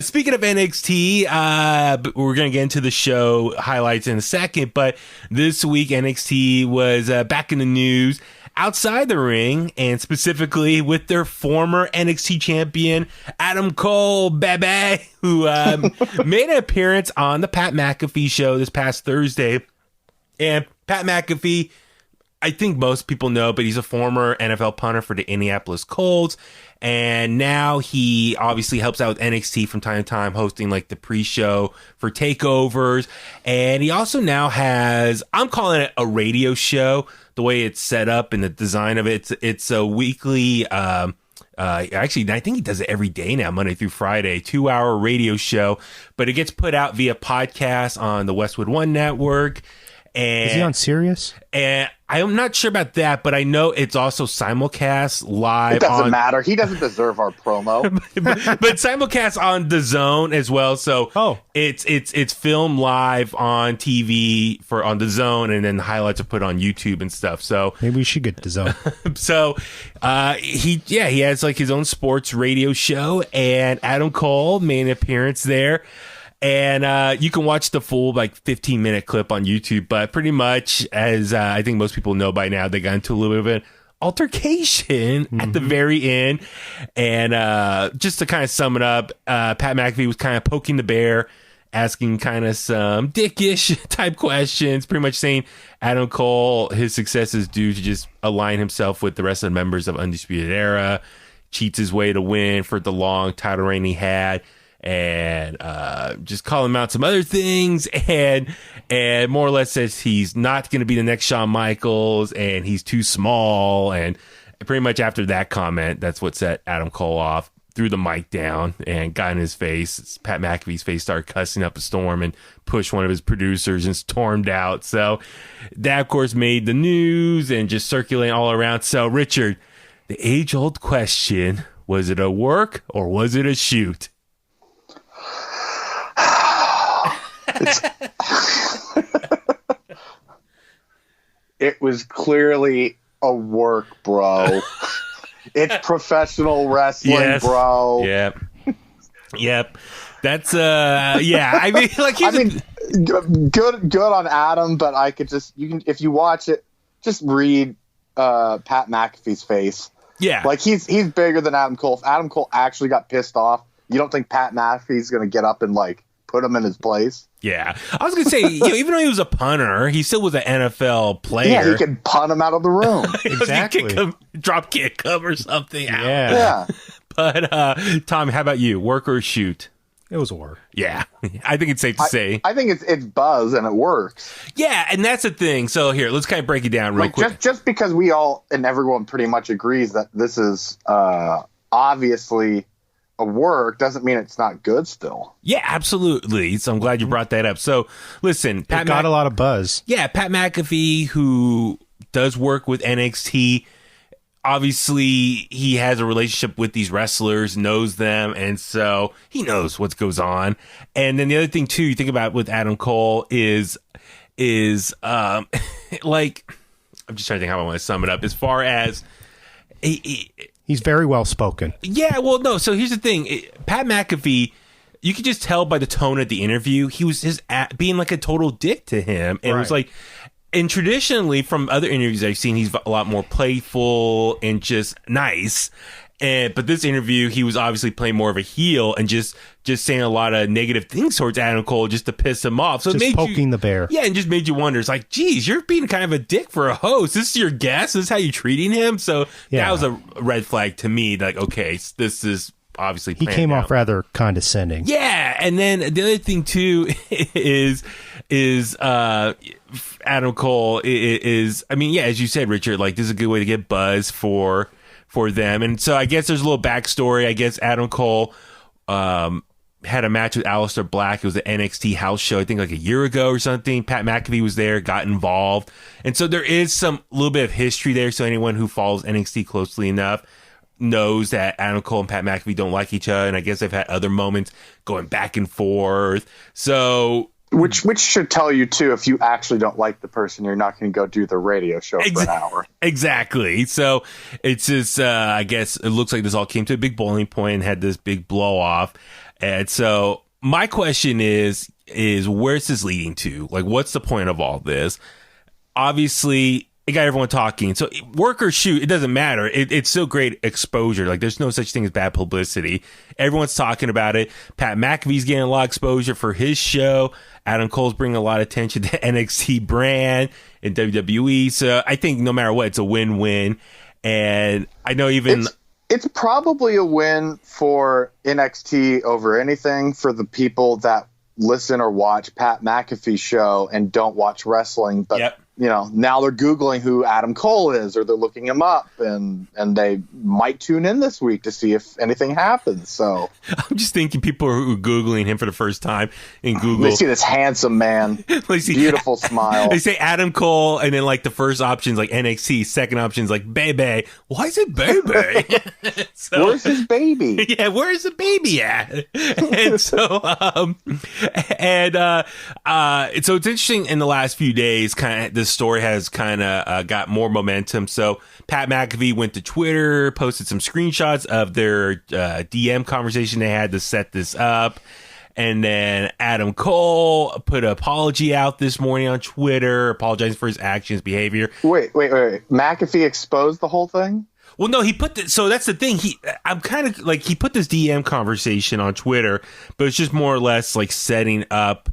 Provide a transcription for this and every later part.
Speaking of NXT, we're going to get into the show highlights in a second, but this week NXT was back in the news outside the ring, and specifically with their former NXT champion, Adam Cole, baby, who made an appearance on the Pat McAfee show this past Thursday. And Pat McAfee, I think most people know, but he's a former NFL punter for the Indianapolis Colts. And now he obviously helps out with NXT from time to time, hosting like the pre-show for takeovers. And he also now has, I'm calling it a radio show, the way it's set up and the design of it. It's a weekly, actually, I think he does it every day now, Monday through Friday, 2-hour radio show. But it gets put out via podcast on the Westwood One Network. And, is he on Sirius? And I'm not sure about that, but I know it's also simulcast live. It doesn't matter. He doesn't deserve our promo. but simulcast on the Zone as well. So it's filmed live on TV on the Zone, and then the highlights are put on YouTube and stuff. So maybe we should get the Zone. So he has like his own sports radio show, and Adam Cole made an appearance there. And you can watch the full 15-minute clip on YouTube. But pretty much, as I think most people know by now, they got into a little bit of an altercation at the very end. And just to kind of sum it up, Pat McAfee was kind of poking the bear, asking kind of some dickish type questions, pretty much saying Adam Cole, his success is due to just align himself with the rest of the members of Undisputed Era, cheats his way to win for the long title reign he had. And just call him out some other things, and more or less says he's not going to be the next Shawn Michaels, and he's too small. And pretty much after that comment, that's what set Adam Cole off, threw the mic down and got in his face. Pat McAfee's face started cussing up a storm and pushed one of his producers and stormed out. So that, of course, made the news and just circulating all around. So, Richard, the age-old question, was it a work or was it a shoot? It was clearly a work, bro. It's professional wrestling, bro. Yep. That's yeah. I mean, good on Adam, but I could if you watch it, just read Pat McAfee's face. Yeah, like he's bigger than Adam Cole. If Adam Cole actually got pissed off, you don't think Pat McAfee's going to get up and put him in his place? Yeah, I was gonna say, even though he was a punter, he still was an NFL player. Yeah, he could punt him out of the room. Exactly, drop kick him or something. Yeah. But Tom, how about you? Work or shoot? It was a work. Yeah, I think it's safe to say. I think it's buzz and it works. Yeah, and that's the thing. So here, let's kind of break it down real quick. Just because we all and everyone pretty much agrees that this is obviously a work doesn't mean it's not good still. Yeah, absolutely. So I'm glad you brought that up. So listen, Pat got a lot of buzz. Yeah, Pat McAfee, who does work with NXT, obviously he has a relationship with these wrestlers, knows them, and so he knows what goes on. And then the other thing too, you think about with Adam Cole is like, I'm just trying to think how I want to sum it up. As far as he's very well spoken. Yeah, well, no. So here's the thing: Pat McAfee, you could just tell by the tone of the interview, he was being like a total dick to him, and it was like. And traditionally, from other interviews I've seen, he's a lot more playful and just nice. But this interview, he was obviously playing more of a heel and just saying a lot of negative things towards Adam Cole just to piss him off. So just it made poking the bear. Yeah, and just made you wonder. It's like, geez, you're being kind of a dick for a host. This is your guest. This is how you're treating him. So that was a red flag to me. Like, okay, this is obviously he came off rather condescending. Yeah, and then the other thing too is Adam Cole is I mean, yeah, as you said, Richard, like this is a good way to get buzz for them. And so I guess there's a little backstory. I guess Adam Cole had a match with Aleister Black. It was an NXT house show, I think like a year ago or something. Pat McAfee was there, got involved. And so there is some little bit of history there. So anyone who follows NXT closely enough knows that Adam Cole and Pat McAfee don't like each other. And I guess they've had other moments going back and forth. So Which should tell you, too, if you actually don't like the person, you're not going to go do the radio show for an hour. Exactly. So it's just, I guess it looks like this all came to a big boiling point and had this big blow off. And so my question is where's this leading to? Like, what's the point of all this? Obviously, it got everyone talking. So work or shoot, it doesn't matter. It's still great exposure. Like, there's no such thing as bad publicity. Everyone's talking about it. Pat McAfee's getting a lot of exposure for his show. Adam Cole's bringing a lot of attention to NXT brand and WWE. So I think no matter what, it's a win-win. And I know even... It's probably a win for NXT over anything for the people that listen or watch Pat McAfee's show and don't watch wrestling. But, yep. Now they're Googling who Adam Cole is, or they're looking him up, and they might tune in this week to see if anything happens. So I'm just thinking people are Googling him for the first time in Google. They see this handsome man, beautiful smile. They say Adam Cole, and then like the first option's like NXT, second option's like Bebe. Why is it Bebe? Where's his baby? Yeah, where's the baby at? And so, so it's interesting in the last few days, kind of this story has kind of got more momentum. So Pat McAfee went to Twitter, posted some screenshots of their DM conversation they had to set this up. And then Adam Cole put an apology out this morning on Twitter, apologizing for his actions, behavior. Wait. McAfee exposed the whole thing? Well, no, he put so that's the thing. I'm kind of like, he put this DM conversation on Twitter, but it's just more or less like setting up.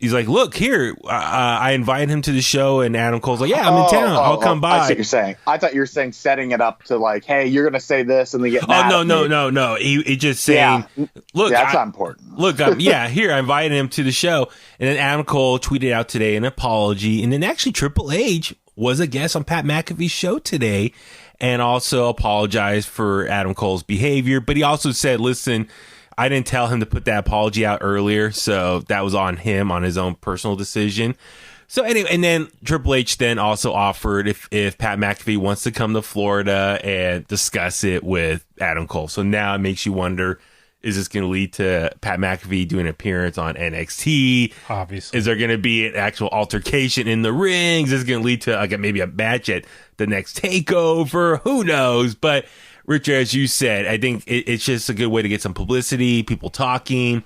He's like, look here, I invited him to the show, and Adam Cole's like, yeah, I'm in town. I'll come by. I see what you're saying. I thought you were saying setting it up to like, hey, you're going to say this, and they get mad at me. No. He just saying, look, that's not important. Look, here, I invited him to the show. And then Adam Cole tweeted out today an apology. And then actually Triple H was a guest on Pat McAfee's show today and also apologized for Adam Cole's behavior. But he also said, listen, I didn't tell him to put that apology out earlier, so that was on him, on his own personal decision. So anyway, and then Triple H then also offered if Pat McAfee wants to come to Florida and discuss it with Adam Cole. So now it makes you wonder, is this going to lead to Pat McAfee doing an appearance on NXT? Obviously. Is there going to be an actual altercation in the ring? Is this going to lead to maybe a match at the next takeover? Who knows? But Richard, as you said, I think it's just a good way to get some publicity, people talking.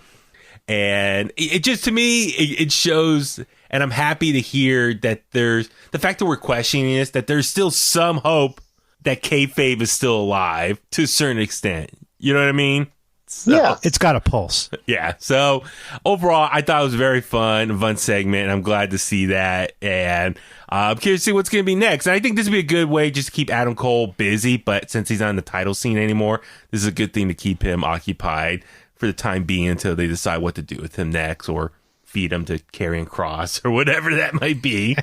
And it just, to me, it shows, and I'm happy to hear that there's, the fact that we're questioning this, that there's still some hope that kayfabe is still alive to a certain extent. You know what I mean? So, yeah. It's got a pulse. Yeah. So overall, I thought it was a very fun segment, and I'm glad to see that. And I'm curious to see what's going to be next. And I think this would be a good way just to keep Adam Cole busy. But since he's not in the title scene anymore, this is a good thing to keep him occupied for the time being until they decide what to do with him next, or feed him to Karrion Kross or whatever that might be.